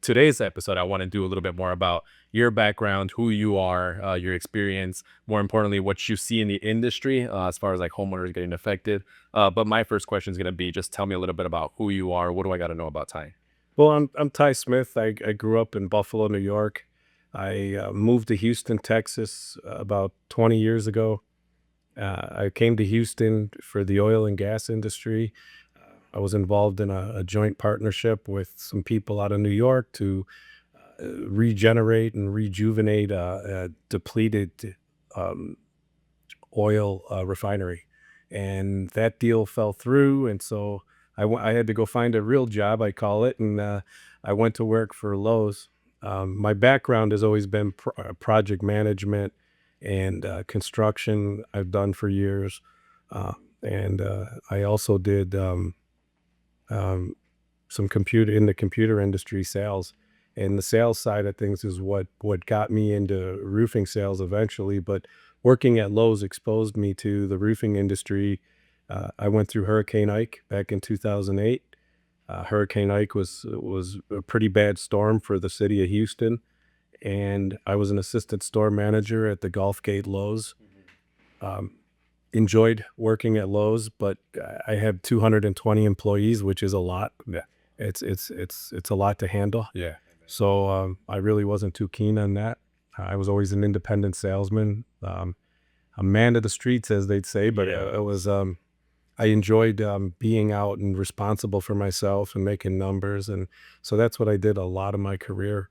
today's episode, I want to do a little bit more about your background, who you are, your experience, more importantly, what you see in the industry as far as like homeowners getting affected. But my first question is going to be just tell me a little bit about who you are. What do I got to know about Ty? Well, I'm Ty Smith. I grew up in Buffalo, New York. I moved to Houston, Texas about 20 years ago. I came to Houston for the oil and gas industry. I was involved in a joint partnership with some people out of New York to regenerate and rejuvenate a depleted um, oil refinery. And that deal fell through. And so I had to go find a real job, I call it. And I went to work for Lowe's. My background has always been project management and construction. I've done for years. And I also did um, some computer in the computer industry sales. And the sales side of things is what got me into roofing sales eventually. But working at Lowe's exposed me to the roofing industry. I went through Hurricane Ike back in 2008. Hurricane Ike was a pretty bad storm for the city of Houston, and I was an assistant store manager at the Gulf Gate Lowe's. Um, Enjoyed working at Lowe's, but I have 220 employees, which is a lot. Yeah. It's a lot to handle. Yeah. So I really wasn't too keen on that. I was always an independent salesman, a man of the streets, as they'd say. But Yeah. it was I enjoyed being out and responsible for myself and making numbers, and so that's what I did a lot of my career.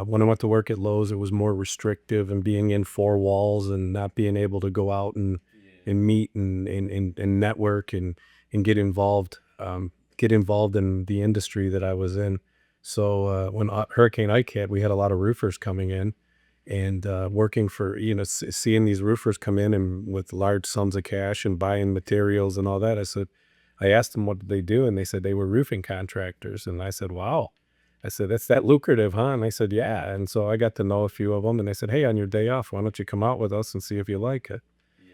When I went to work at Lowe's, it was more restrictive and being in four walls and not being able to go out and meet and network and get involved in the industry that I was in. So when Hurricane Ike hit, we had a lot of roofers coming in and working for, seeing these roofers come in and with large sums of cash and buying materials and all that. I asked them what did they do, and they said they were roofing contractors. And I said, wow. I said, that's that lucrative, huh? And they said, yeah. And so I got to know a few of them, and they said, hey, on your day off, why don't you come out with us and see if you like it?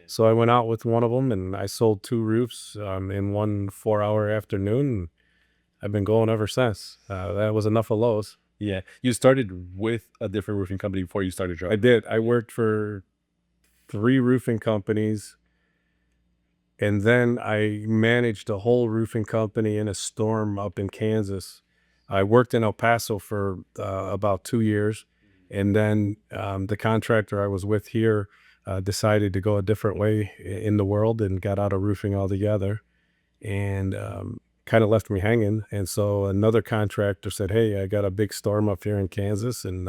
So I went out with one of them, and I sold two roofs in 1 4-hour afternoon. And I've been going ever since. That was enough of Lowe's. Yeah. You started with a different roofing company before you started your I did. I worked for 3 roofing companies, and then I managed a whole roofing company in a storm up in Kansas. I worked in El Paso for about 2 years, and then the contractor I was with here decided to go a different way in the world and got out of roofing altogether, and kind of left me hanging. And so another contractor said, hey, I got a big storm up here in Kansas, and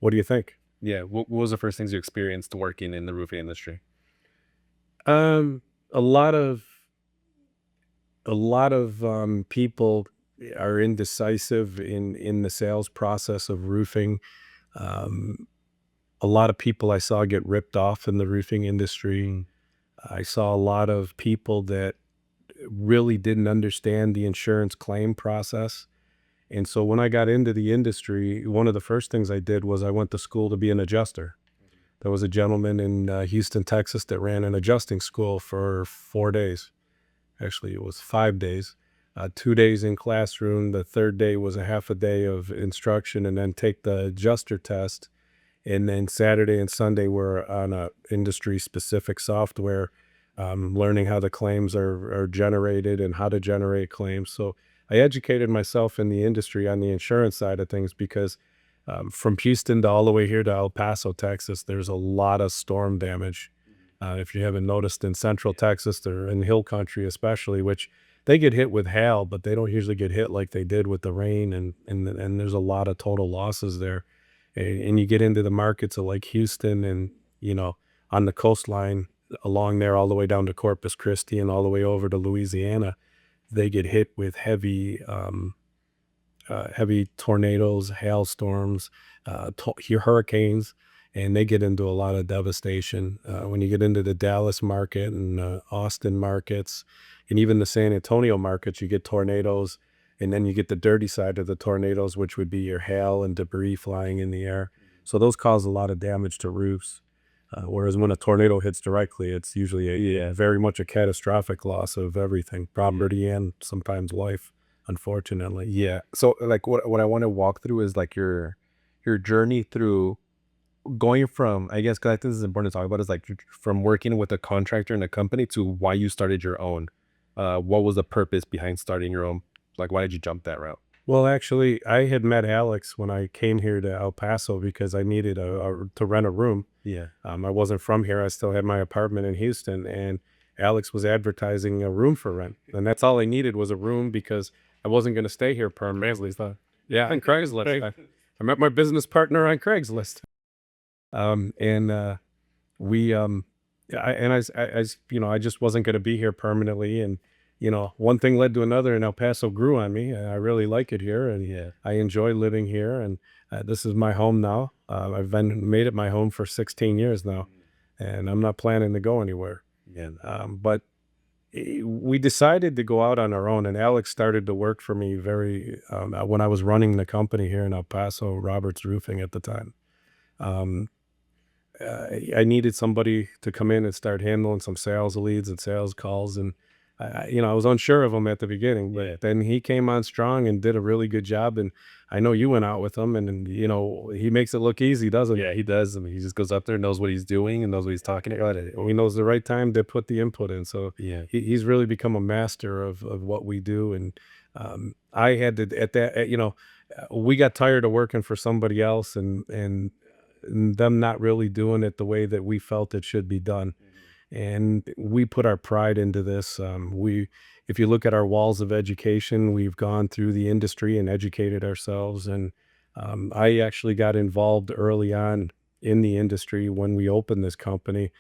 what do you think? Yeah. What was the first things you experienced working in the roofing industry? Um, a lot of people are indecisive in the sales process of roofing. Um, a lot of people I saw get ripped off in the roofing industry. I saw a lot of people that really didn't understand the insurance claim process. And so when I got into the industry, one of the first things I did was I went to school to be an adjuster. There was a gentleman in Houston, Texas that ran an adjusting school for 4 days. Actually, it was 5 days. 2 days in classroom. The third day was a half a day of instruction, and then take the adjuster test. And then Saturday and Sunday were on a industry-specific software, learning how the claims are generated and how to generate claims. So I educated myself in the industry on the insurance side of things because from Houston to all the way here to El Paso, Texas, there's a lot of storm damage. If you haven't noticed, in Central Texas, they're in hill country especially, which they get hit with hail, but they don't usually get hit like they did with the rain, and there's a lot of total losses there. And you get into the markets of like Houston and, on the coastline along there all the way down to Corpus Christi and all the way over to Louisiana, they get hit with heavy tornadoes, hailstorms, hurricanes, and they get into a lot of devastation. When you get into the Dallas market and Austin markets, and even the San Antonio markets, you get tornadoes, and then you get the dirty side of the tornadoes, which would be your hail and debris flying in the air. So those cause a lot of damage to roofs. Whereas when a tornado hits directly, it's usually very much a catastrophic loss of everything, property and sometimes life. unfortunately. Yeah. So like what I want to walk through is like your journey through going from, I guess, 'cause I think this is important to talk about, is like from working with a contractor in a company to why you started your own. What was the purpose behind starting your own? Like, why did you jump that route? Well, actually, I had met Alex when I came here to El Paso because I needed to rent a room. Yeah. I wasn't from here. I still had my apartment in Houston, and Alex was advertising a room for rent, and that's all I needed was a room because I wasn't going to stay here permanently. So, yeah, on Craigslist. I met my business partner on Craigslist, and we I just wasn't going to be here permanently, and one thing led to another, and El Paso grew on me, and I really like it here, and Yeah. I enjoy living here, and this is my home now. I've been made it my home for 16 years now, and I'm not planning to go anywhere. Yeah. But we decided to go out on our own, and Alex started to work for me when I was running the company here in El Paso, Roberts Roofing at the time. Um, I needed somebody to come in and start handling some sales leads and sales calls, and I was unsure of him at the beginning, but Yeah. then he came on strong and did a really good job. And I know you went out with him, and he makes it look easy, doesn't he? Yeah, he does. I mean, he just goes up there, knows what he's doing, and knows what he's talking about. He knows the right time to put the input in. So Yeah. he's really become a master of what we do. And I had to at that we got tired of working for somebody else, and them not really doing it the way that we felt it should be done. And we put our pride into this. If you look at our walls of education, we've gone through the industry and educated ourselves. And I actually got involved early on in the industry when we opened this company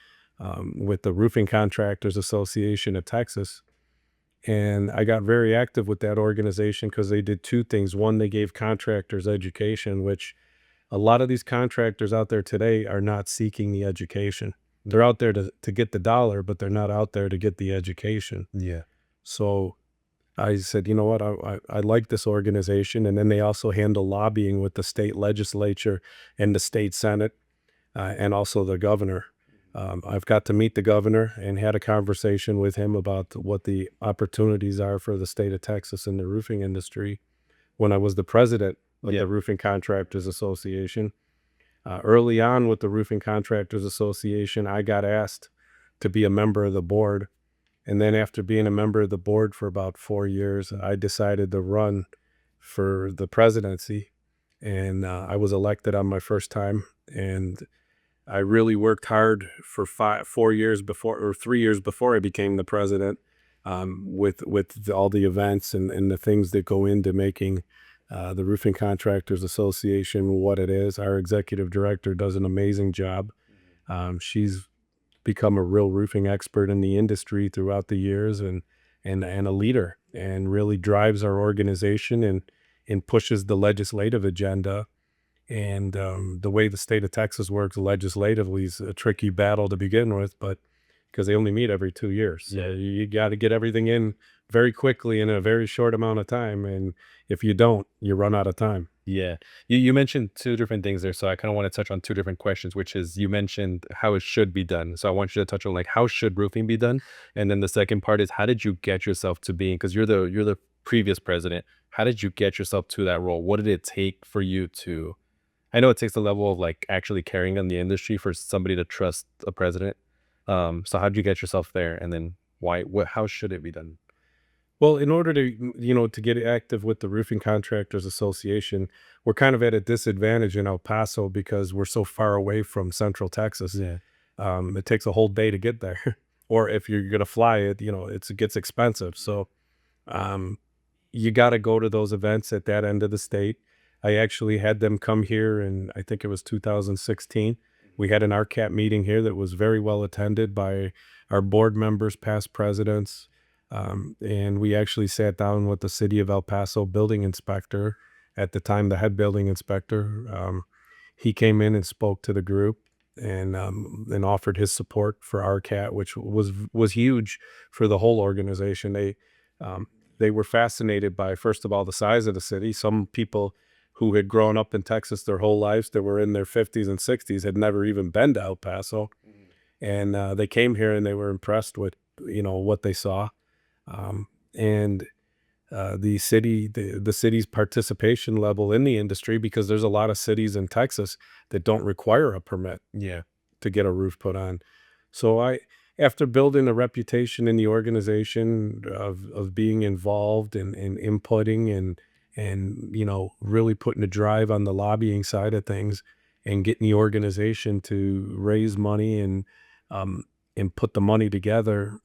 with the Roofing Contractors Association of Texas. And I got very active with that organization because they did two things. One, they gave contractors education, which a lot of these contractors out there today are not seeking the education. They're out there to get the dollar, but they're not out there to get the education. Yeah. So I said, you know what, I like this organization. And then they also handle lobbying with the state legislature and the state senate and also the governor. I've got to meet the governor and had a conversation with him about what the opportunities are for the state of Texas in the roofing industry when I was the president of Yeah. the Roofing Contractors Association. Early on with the Roofing Contractors Association, I got asked to be a member of the board. And then after being a member of the board for about 4 years, I decided to run for the presidency. And I was elected on my first time. And I really worked hard for 4 years before, or 3 years before I became the president, with all the events and the things that go into making the Roofing Contractors Association what it is. Our executive director does an amazing job. She's become a real roofing expert in the industry throughout the years, and a leader, and really drives our organization and pushes the legislative agenda. And the way the state of Texas works legislatively is a tricky battle to begin with, but because they only meet every 2 years. So Yeah. you got to get everything in very quickly in a very short amount of time. And if you don't, you run out of time. Yeah. You mentioned two different things there. So I kind of want to touch on two different questions, which is you mentioned how it should be done. So I want you to touch on like how should roofing be done? And then the second part is how did you get yourself to being, because you're the previous president. How did you get yourself to that role? What did it take for you to, I know it takes a level of like actually carrying on the industry for somebody to trust a president. So how did you get yourself there? And then how should it be done? Well, in order to get active with the Roofing Contractors Association, we're kind of at a disadvantage in El Paso because we're so far away from Central Texas. Yeah. It takes a whole day to get there, or if you're going to fly it, it gets expensive. So um, you got to go to those events at that end of the state. I actually had them come here, and I think it was 2016. We had an RCAP meeting here that was very well attended by our board members, past presidents. And we actually sat down with the city of El Paso building inspector at the time, the head building inspector. He came in and spoke to the group and offered his support for RCAT, which was huge for the whole organization. They were fascinated by, first of all, the size of the city. Some people who had grown up in Texas their whole lives, that were in their 50s and 60s, had never even been to El Paso. And they came here and they were impressed with what they saw. And the city's participation level in the industry, because there's a lot of cities in Texas that don't require a permit Yeah. to get a roof put on. So after building a reputation in the organization of being involved and inputting and really putting a drive on the lobbying side of things and getting the organization to raise money um, and put the money together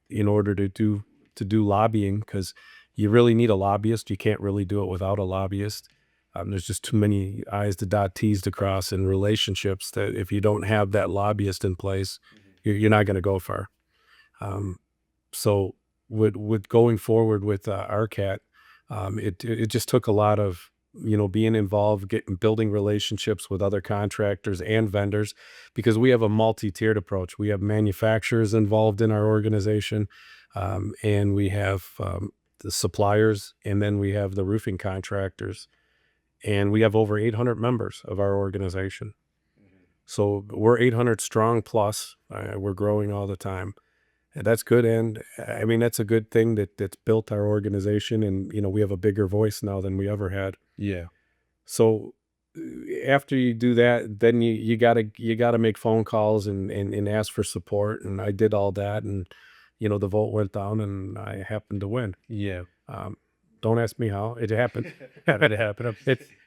in order to do lobbying, because you really need a lobbyist. You can't really do it without a lobbyist. There's just too many I's to dot, T's to cross in relationships that if you don't have that lobbyist in place, you're not going to go far. Um, so with going forward with RCAT, it just took a lot of being involved, building relationships with other contractors and vendors, because we have a multi-tiered approach. We have manufacturers involved in our organization, and we have the suppliers, and then we have the roofing contractors, and we have over 800 members of our organization. So we're 800 strong plus. We're growing all the time. And that's good. And I mean, that's a good thing that's built our organization. And, we have a bigger voice now than we ever had. Yeah. So after you do that, then you gotta make phone calls and ask for support. And I did all that. And, the vote went down and I happened to win. Yeah. Don't ask me how it happened. It happened.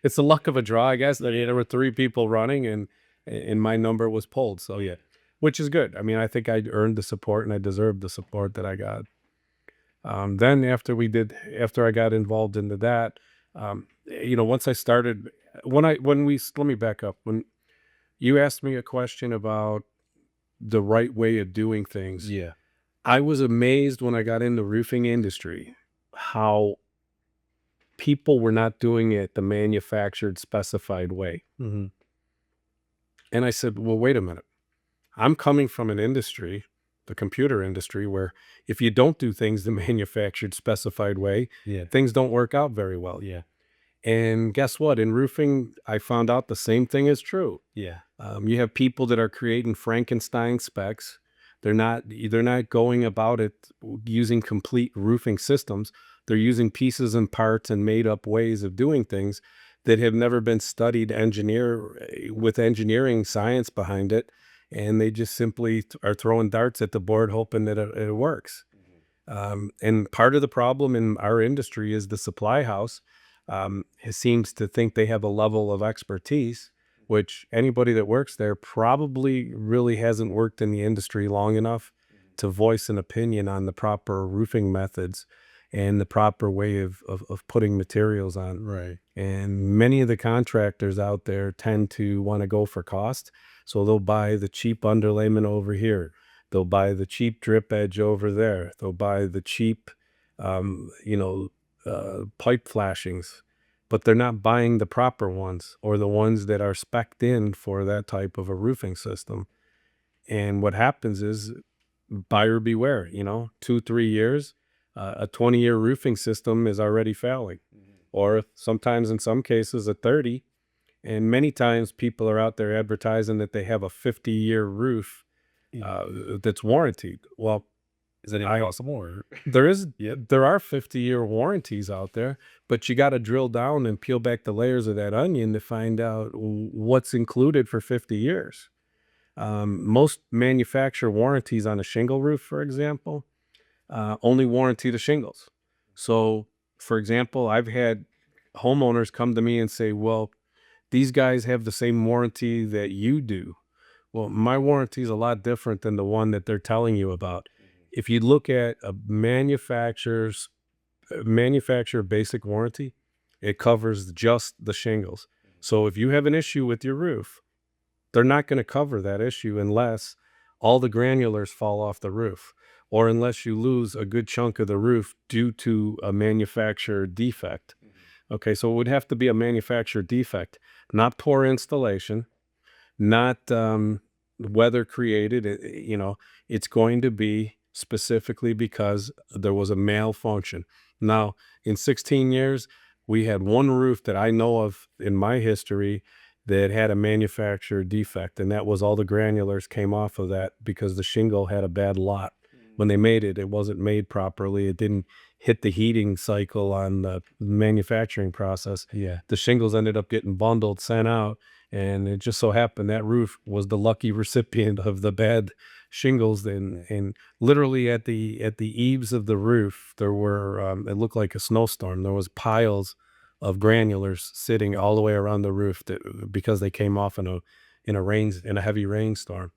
It's the luck of a draw, I guess. There were 3 people running, and my number was pulled. So yeah, which is good. I mean, I think I earned the support and I deserved the support that I got. Then after I got involved into that, once I started, let me back up. When you asked me a question about the right way of doing things, Yeah. I was amazed when I got in the roofing industry how people were not doing it the manufactured specified way. Mm-hmm. And I said, well, wait a minute. I'm coming from an industry, the computer industry, where if you don't do things the manufactured specified way, Yeah. things don't work out very well. Yeah. And guess what? In roofing, I found out the same thing is true. Yeah. You have people that are creating Frankenstein specs. They're not going about it using complete roofing systems. They're using pieces and parts and made up ways of doing things that have never been studied with engineering science behind it. And they just simply are throwing darts at the board, hoping that it works. And part of the problem in our industry is the supply house seems to think they have a level of expertise, which anybody that works there probably really hasn't worked in the industry long enough to voice an opinion on the proper roofing methods and the proper way of putting materials on. Right. And many of the contractors out there tend to want to go for cost. So they'll buy the cheap underlayment over here. They'll buy the cheap drip edge over there. They'll buy the cheap, pipe flashings, but they're not buying the proper ones or the ones that are spec'd in for that type of a roofing system. And what happens is buyer beware, 2-3 years, a 20-year roofing system is already failing, or sometimes in some cases a 30. And many times people are out there advertising that they have a 50-year roof that's warranted. Well, Is that even possible? Or? there are 50-year warranties out there, but you got to drill down and peel back the layers of that onion to find out what's included for 50 years. Most manufacturer warranties on a shingle roof, for example, only warranty the shingles. So, for example, I've had homeowners come to me and say, well, these guys have the same warranty that you do. Well, my warranty is a lot different than the one that they're telling you about. If you look at a manufacturer basic warranty, it covers just the shingles. So if you have an issue with your roof, they're not going to cover that issue unless all the granulars fall off the roof, or unless you lose a good chunk of the roof due to a manufacturer defect. Okay, so it would have to be a manufacturer defect, not poor installation, not weather created. It's going to be specifically because there was a malfunction. Now, in 16 years, we had one roof that I know of in my history that had a manufacturer defect, and that was all the granulars came off of that because the shingle had a bad lot. when they made it, it wasn't made properly. It didn't hit the heating cycle on the manufacturing process. Yeah. The shingles ended up getting bundled, sent out, and it just so happened that roof was the lucky recipient of the bad shingles. And literally at the eaves of the roof, there were it looked like a snowstorm. There was piles of granulars sitting all the way around the roof because they came off in a heavy rainstorm.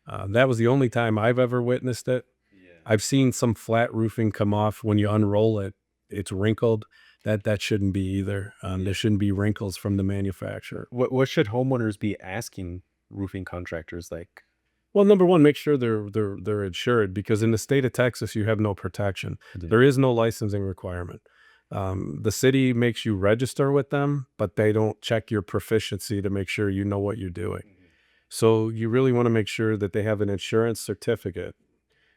That was the only time I've ever witnessed it. I've seen some flat roofing come off when you unroll it. It's wrinkled. That shouldn't be either. There shouldn't be wrinkles from the manufacturer. What should homeowners be asking roofing contractors like? Well, number one, make sure they're insured, because in the state of Texas, you have no protection. Yeah. There is no licensing requirement. The city makes you register with them, but they don't check your proficiency to make sure you know what you're doing. So you really want to make sure that they have an insurance certificate.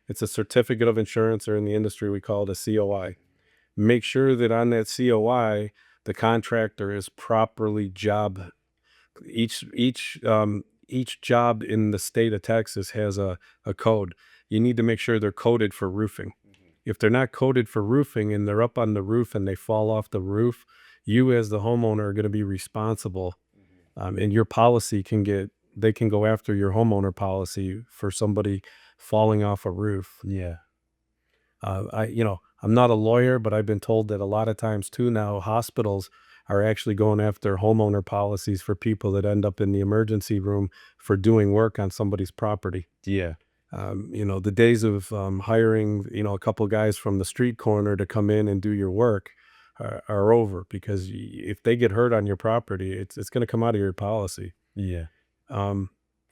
It's a certificate of insurance, or in the industry, we call it a COI. Make sure that on that COI, the contractor is properly job. Each job in the state of Texas has a code. You need to make sure they're coded for roofing. If they're not coded for roofing and they're up on the roof and they fall off the roof, you as the homeowner are going to be responsible. And your policy they can go after your homeowner policy for somebody falling off a roof. Yeah. I'm not a lawyer, but I've been told that a lot of times too now hospitals are actually going after homeowner policies for people that end up in the emergency room for doing work on somebody's property. Yeah. The days of hiring, a couple guys from the street corner to come in and do your work are over, because if they get hurt on your property, it's going to come out of your policy. Yeah.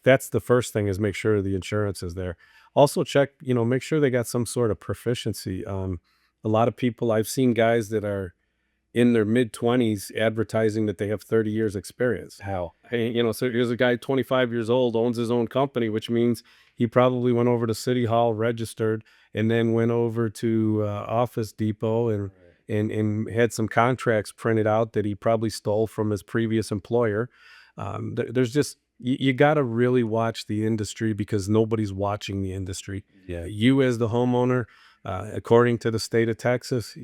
That's the first thing, is make sure the insurance is there. Also check, make sure they got some sort of proficiency. A lot of people, I've seen guys that are in their mid-20s advertising that they have 30 years experience. How? Hey, so here's a guy 25 years old, owns his own company, which means he probably went over to City Hall, registered, and then went over to Office Depot and had some contracts printed out that he probably stole from his previous employer. There's just, you got to really watch the industry, because nobody's watching the industry. Yeah. You as the homeowner, according to the state of Texas,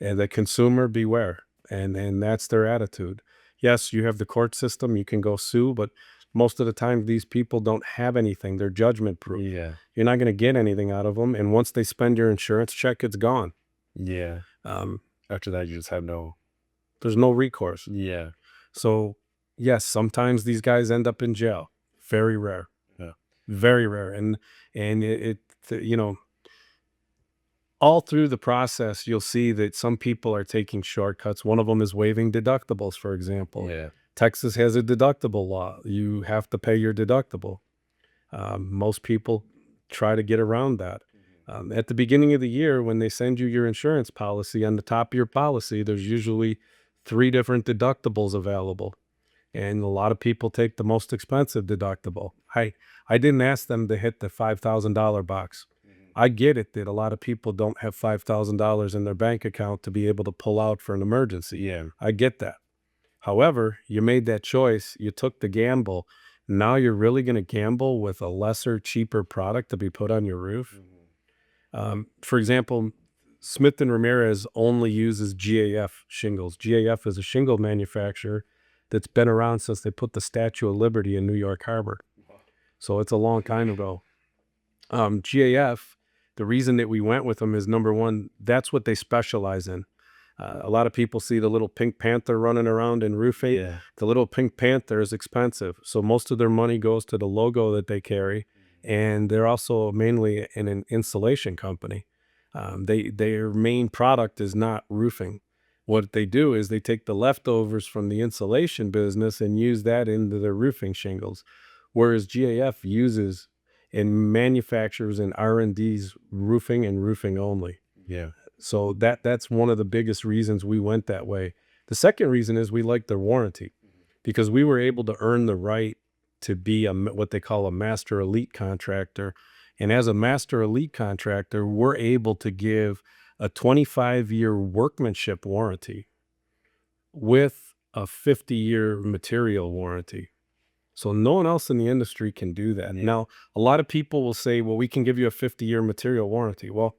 and the consumer, beware. And that's their attitude. Yes, you have the court system, you can go sue, but most of the time these people don't have anything. They're judgment proof. Yeah. You're not going to get anything out of them. And once they spend your insurance check, it's gone. Yeah. After that, you just have there's no recourse. Yeah. So yes, sometimes these guys end up in jail. Very rare. Yeah. Very rare. And all through the process, you'll see that some people are taking shortcuts. One of them is waiving deductibles, for example. Yeah. Texas has a deductible law. You have to pay your deductible. Most people try to get around that. At the beginning of the year, when they send you your insurance policy, on the top of your policy, there's usually 3 different deductibles available. And a lot of people take the most expensive deductible. I didn't ask them to hit the $5,000 box. I get it that a lot of people don't have $5,000 in their bank account to be able to pull out for an emergency. Yeah. I get that. However, you made that choice. You took the gamble. Now you're really going to gamble with a lesser, cheaper product to be put on your roof. For example, Smith Ramirez only uses GAF shingles. GAF is a shingle manufacturer that's been around since they put the Statue of Liberty in New York Harbor. So it's a long time ago. GAF, the reason that we went with them is, number one, that's what they specialize in. A lot of people see the little Pink Panther running around in roofing. Yeah. The little Pink Panther is expensive. So most of their money goes to the logo that they carry. And they're also mainly an insulation company. Their main product is not roofing. What they do is they take the leftovers from the insulation business and use that into their roofing shingles. Whereas GAF uses and manufactures and R&D's roofing and roofing only. Yeah. So that's one of the biggest reasons we went that way. The second reason is we like their warranty, because we were able to earn the right to be what they call a master elite contractor. And as a master elite contractor, we're able to give a 25-year workmanship warranty with a 50-year material warranty. So no one else in the industry can do that. Now, a lot of people will say, well, we can give you a 50-year material warranty. Well,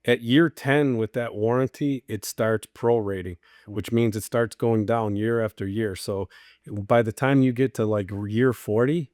at year 10 with that warranty, it starts prorating, which means it starts going down year after year. So by the time you get to like year 40,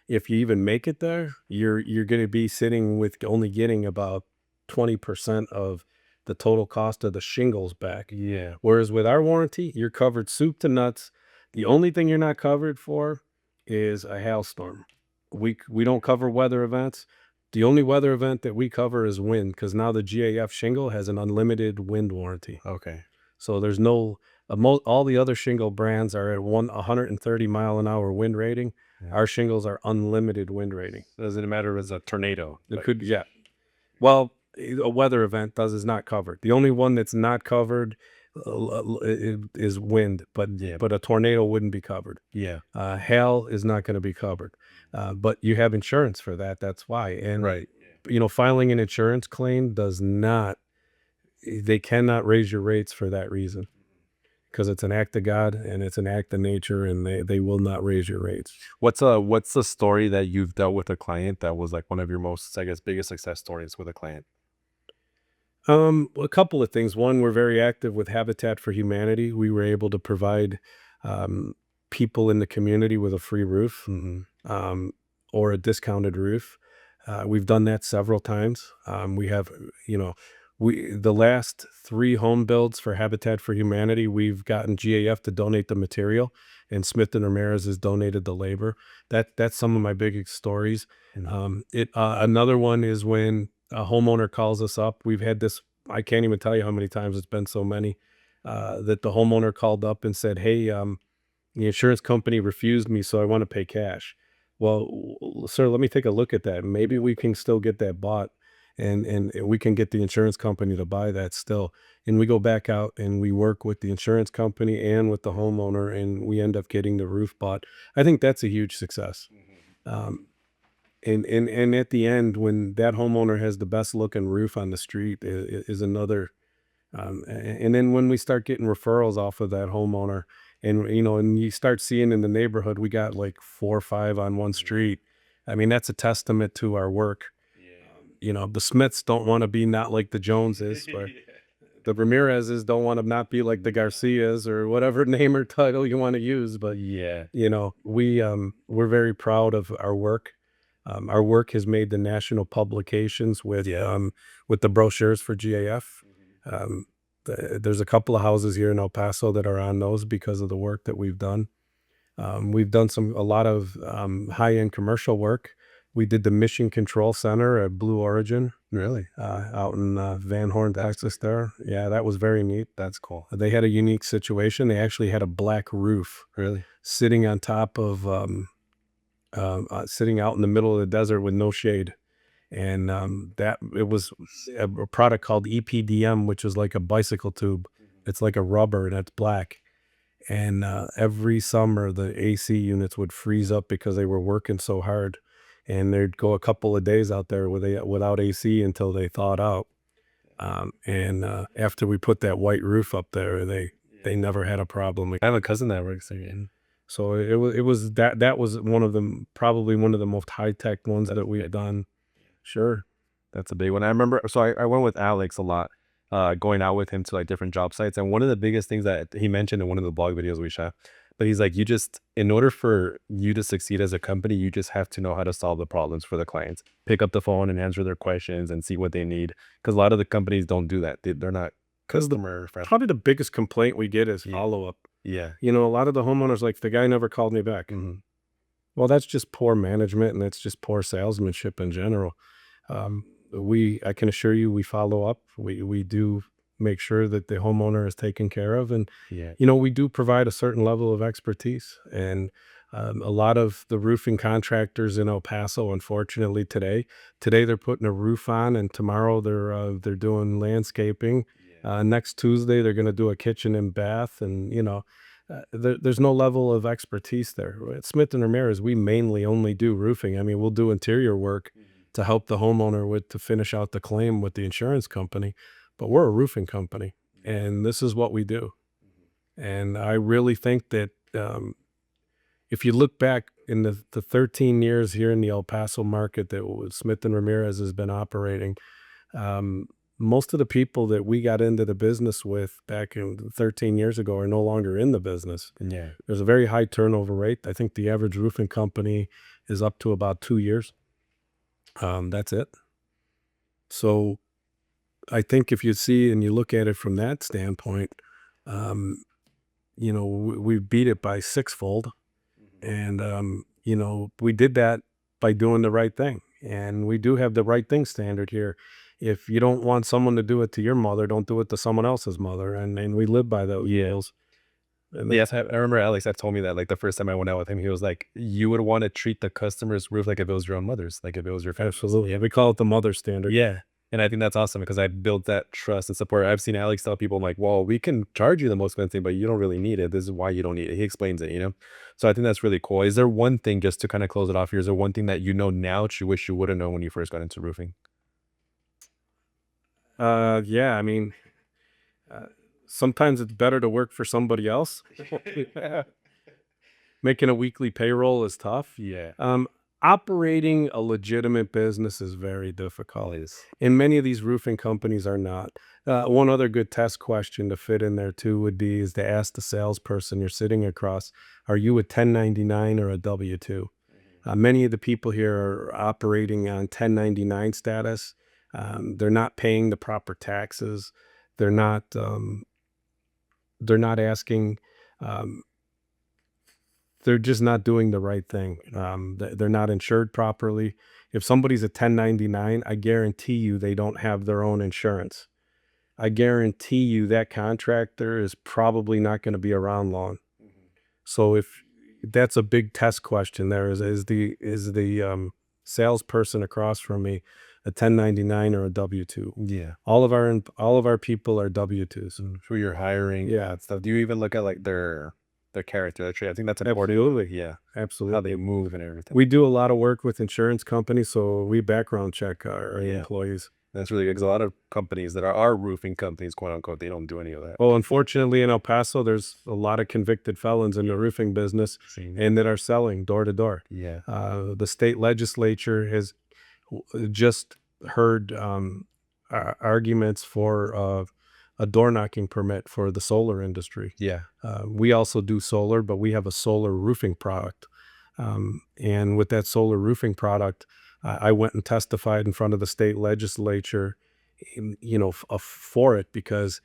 if you even make it there, you're going to be sitting with only getting about 20% of the total cost of the shingles back. Yeah. Whereas with our warranty, you're covered soup to nuts. The only thing you're not covered for is a hailstorm. We don't cover weather events. The only weather event that we cover is wind, because now the GAF shingle has an unlimited wind warranty. Okay. So there's no all the other shingle brands are at 130-mile-an-hour wind rating. Yeah. Our shingles are unlimited wind rating. Doesn't matter if it's a tornado. It could, yeah. Well, a weather event is not covered. The only one that's not covered is wind, but Yeah. but a tornado wouldn't be covered. Yeah. Hail is not going to be covered, but you have insurance for that. That's why. And Right. filing an insurance claim does not. They cannot raise your rates for that reason, because it's an act of God and it's an act of nature, and they will not raise your rates. What's the story that you've dealt with a client that was like one of your most, I guess, biggest success stories with a client? A couple of things. One, we're very active with Habitat for Humanity. We were able to provide people in the community with a free roof, or a discounted roof. We've done that several times. We have, the last 3 home builds for Habitat for Humanity, we've gotten GAF to donate the material, and Smith and Ramirez has donated the labor. That's some of my biggest stories. Another one is when a homeowner calls us up. We've had this, I can't even tell you how many times, it's been so many, that the homeowner called up and said, hey, the insurance company refused me, so I want to pay cash. Well, sir, let me take a look at that. Maybe we can still get that bought, and we can get the insurance company to buy that still. And we go back out and we work with the insurance company and with the homeowner, and we end up getting the roof bought. I think that's a huge success. And at the end, when that homeowner has the best looking roof on the street, is another. And then when we start getting referrals off of that homeowner, and you start seeing in the neighborhood, we got like 4 or 5 on one street. I mean, that's a testament to our work. The Smiths don't want to be not like the Joneses, or the Ramirezes don't want to not be like the Garcias, or whatever name or title you want to use. But Yeah. we're very proud of our work. Our work has made the national publications with the brochures for GAF. There's a couple of houses here in El Paso that are on those because of the work that we've done. We've done a lot of high-end commercial work. We did the Mission Control Center at Blue Origin. Really? Out in Van Horn, Texas there. Yeah, that was very neat. That's cool. They had a unique situation. They actually had a black roof Really? sitting on top of, sitting out in the middle of the desert with no shade. And that it was a product called EPDM, which is like a bicycle tube. It's like a rubber, and it's black. And every summer, the AC units would freeze up because they were working so hard, and they'd go a couple of days out there without AC until they thawed out. And after we put that white roof up there, they never had a problem. I have a cousin that works there. So it was that was probably one of the most high tech ones that we had done. Sure. That's a big one. I remember, so I went with Alex a lot, going out with him to like different job sites. And one of the biggest things that he mentioned in one of the blog videos we shot, but he's like, in order for you to succeed as a company, you just have to know how to solve the problems for the clients. Pick up the phone and answer their questions and see what they need. Because a lot of the companies don't do that. They're not customer friendly. Probably the biggest complaint we get is follow-up. Yeah. A lot of the homeowners, like, the guy never called me back. Well, that's just poor management, and that's just poor salesmanship in general. I can assure you, we follow up. We do make sure that the homeowner is taken care of, and we do provide a certain level of expertise. And a lot of the roofing contractors in El Paso, unfortunately, today they're putting a roof on, and tomorrow they're doing landscaping. Next Tuesday they're going to do a kitchen and bath, and there's no level of expertise there. At Smith and Ramirez, we mainly only do roofing. I mean, we'll do interior work to help the homeowner to finish out the claim with the insurance company, but we're a roofing company, and this is what we do. And I really think that if you look back in the 13 years here in the El Paso market that Smith and Ramirez has been operating, um, most of the people that we got into the business with back in 13 years ago are no longer in the business. Yeah. There's a very high turnover rate. I think the average roofing company is up to about 2 years. That's it. So I think if you see and you look at it from that standpoint, um, we beat it by sixfold. And, we did that by doing the right thing. And we do have the right thing standard here. If you don't want someone to do it to your mother, don't do it to someone else's mother. And we live by those Yeah. rules. And Yes, I remember Alex had told me that, like, the first time I went out with him, he was like, "You would wanna treat the customer's roof like if it was your own mother's, like if it was your family's." absolutely. We call it the mother standard. Yeah, and I think that's awesome because I built that trust and support. I've seen Alex tell people, like, "Well, we can charge you the most expensive, but you don't really need it. This is why you don't need it." He explains it, you know? So I think that's really cool. Is there one thing, just to kinda close it off here, is there one thing that you know now that you wish you would've known when you first got into roofing? Yeah, I mean, uh, sometimes it's better to work for somebody else. Making a weekly payroll is tough. Yeah. Operating a legitimate business is very difficult. And many of these roofing companies are not. One other good test question to fit in there too would be is to ask the salesperson you're sitting across, are you a 1099 or a W-2? Many of the people here are operating on 1099 status. They're not paying the proper taxes. They're not. They're not asking. Um, they're just not doing the right thing. They're not insured properly. If somebody's a 1099, I guarantee you they don't have their own insurance. I guarantee you that contractor is probably not going to be around long. So if that's a big test question, there is the salesperson across from me a 1099 or a W-2? Yeah. All of our people are W-2s. Who you're hiring, Yeah. and stuff. Do you even look at, like, their character, their trait? I think that's important. Absolutely. Yeah. How Absolutely. they move and everything. We do a lot of work with insurance companies, so we background check our Yeah. employees. That's really good because a lot of companies that are roofing companies, quote unquote, they don't do any of that. Well, unfortunately, in El Paso, there's a lot of convicted felons in the roofing business and that are selling door to door. Yeah. The state legislature has just heard arguments for a door knocking permit for the solar industry. Yeah. We also do solar, but we have a solar roofing product. And with that solar roofing product, I went and testified in front of the state legislature, for it because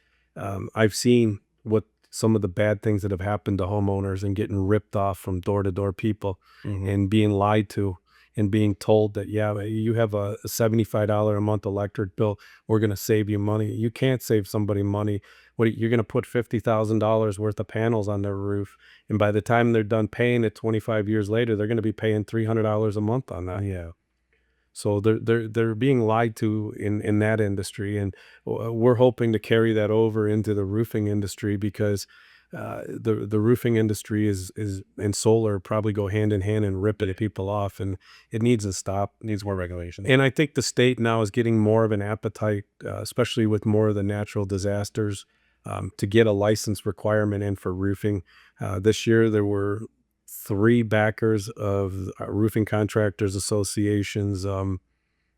I've seen what some of the bad things that have happened to homeowners and getting ripped off from door to door people and being lied to and being told that, yeah, you have a $75 a month electric bill. We're going to save you money. You can't save somebody money. You're going to put $50,000 worth of panels on their roof. And by the time they're done paying it 25 years later, they're going to be paying $300 a month on that. Yeah. So they're being lied to in that industry, and we're hoping to carry that over into the roofing industry because the roofing industry is and solar probably go hand in hand and ripping people off, and it needs to stop. Needs more regulation. And I think the state now is getting more of an appetite, especially with more of the natural disasters, to get a license requirement in for roofing. This year there were 3 backers of roofing contractors associations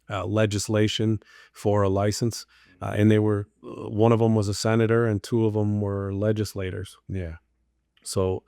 legislation for a license, and they were one of them was a senator and 2 of them were legislators. Yeah. So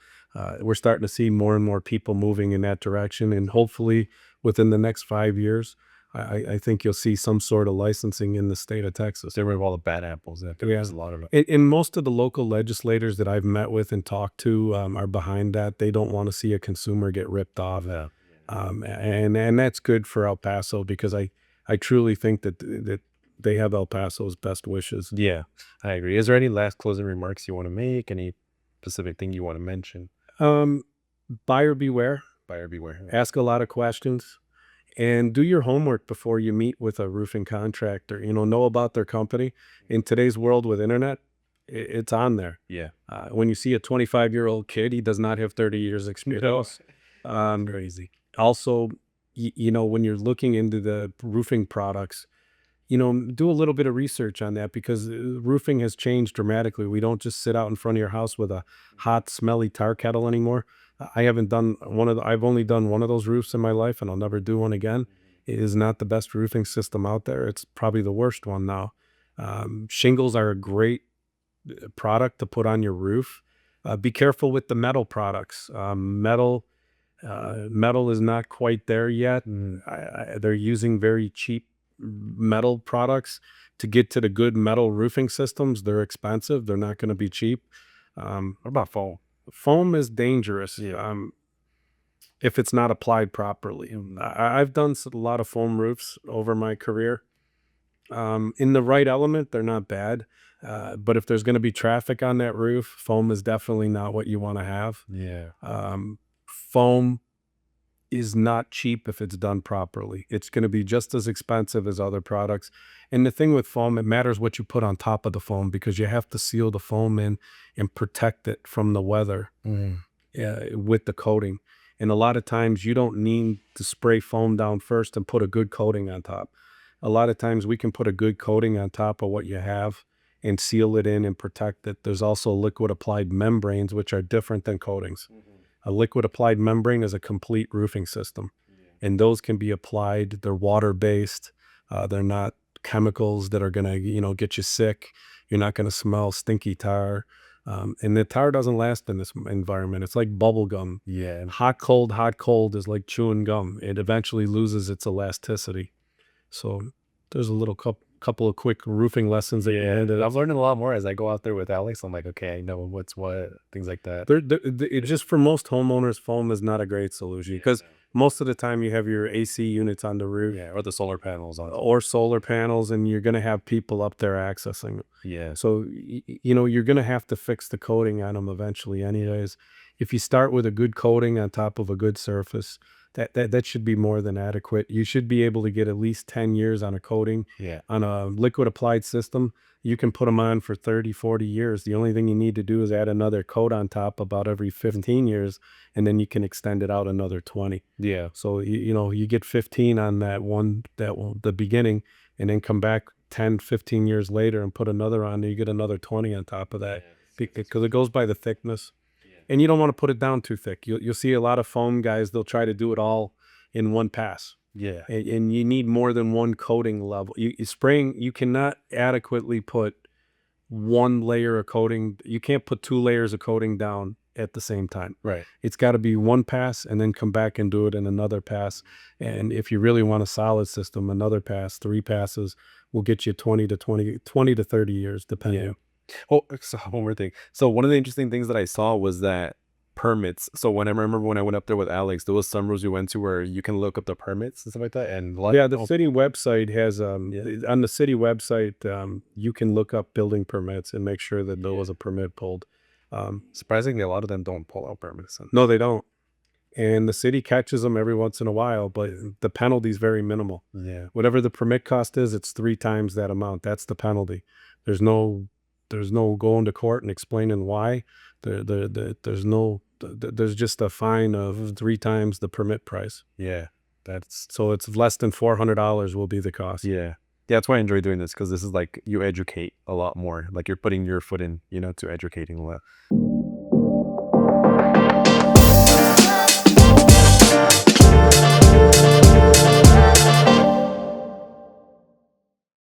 we're starting to see more and more people moving in that direction, and hopefully within the next 5 years, I think you'll see some sort of licensing in the state of Texas. Get rid of all the bad apples. There's a lot of it. And most of the local legislators that I've met with and talked to are behind that. They don't want to see a consumer get ripped off. Yeah. And that's good for El Paso because I truly think that they have El Paso's best wishes. Yeah, I agree. Is there any last closing remarks you want to make? Any specific thing you want to mention? Buyer beware. Buyer beware. Ask a lot of questions. And do your homework before you meet with a roofing contractor. Know about their company. In today's world with internet, it's on there. Yeah. When you see a 25-year-old kid, he does not have 30 years experience. Crazy. Also, when you're looking into the roofing products, do a little bit of research on that because roofing has changed dramatically. We don't just sit out in front of your house with a hot, smelly tar kettle anymore. I haven't done I've only done one of those roofs in my life, and I'll never do one again. It is not the best roofing system out there. It's probably the worst one now. Shingles are a great product to put on your roof. Be careful with the metal products. Metal is not quite there yet. They're using very cheap metal products to get to the good metal roofing systems. They're expensive. They're not going to be cheap. What about foam? Foam is dangerous. If it's not applied properly. I've done a lot of foam roofs over my career. In the right element, they're not bad. But if there's going to be traffic on that roof, foam is definitely not what you want to have. Yeah. Foam is not cheap if it's done properly. It's going to be just as expensive as other products. And the thing with foam, it matters what you put on top of the foam, because you have to seal the foam in and protect it from the weather with the coating. And a lot of times you don't need to spray foam down first and put a good coating on top. A lot of times we can put a good coating on top of what you have and seal it in and protect it. There's also liquid applied membranes, which are different than coatings. A liquid applied membrane is a complete roofing system, and those can be applied. They're water based. They're not chemicals that are going to, get you sick. You're not going to smell stinky tar. And the tar doesn't last in this environment. It's like bubble gum. Yeah. Hot, cold is like chewing gum. It eventually loses its elasticity. So there's a little couple of quick roofing lessons that you ended I'm learning a lot more as I go out there with Alex. I'm like, okay, I know what's what, things like that. It just, for most homeowners, foam is not a great solution, because most of the time you have your AC units on the roof, Or the solar panels on. or solar panels, and you're going to have people up there accessing them. Yeah. So, you're going to have to fix the coating on them eventually anyways. If you start with a good coating on top of a good surface, that should be more than adequate. You should be able to get at least 10 years on a coating. On a liquid applied system, you can put them on for 30, 40 years. The only thing you need to do is add another coat on top about every 15 years, and then you can extend it out another 20. Yeah. So, you get 15 on the beginning, and then come back 10, 15 years later and put another on, and you get another 20 on top of that, because it goes by the thickness. And you don't want to put it down too thick. You'll see a lot of foam guys, they'll try to do it all in one pass. Yeah. And you need more than one coating level. You cannot adequately put one layer of coating. You can't put 2 layers of coating down at the same time. Right. It's got to be one pass, and then come back and do it in another pass. And if you really want a solid system, another pass, 3 passes will get you 20 to 30 years, depending. Oh, so one more thing. So one of the interesting things that I saw was that permits. So when I remember when I went up there with Alex, there was some rooms we went to where you can look up the permits and stuff like that. And The city website has on the city website, you can look up building permits and make sure that there was a permit pulled. Surprisingly, a lot of them don't pull out permits. No, they don't. And the city catches them every once in a while, but the penalty is very minimal. Yeah. Whatever the permit cost is, it's 3 times that amount. That's the penalty. There's no going to court and explaining why. There's just a fine of 3 times the permit price. Yeah. So it's less than $400 will be the cost. Yeah. That's why I enjoy doing this, because this is like, you educate a lot more. Like, you're putting your foot in, to educating a lot.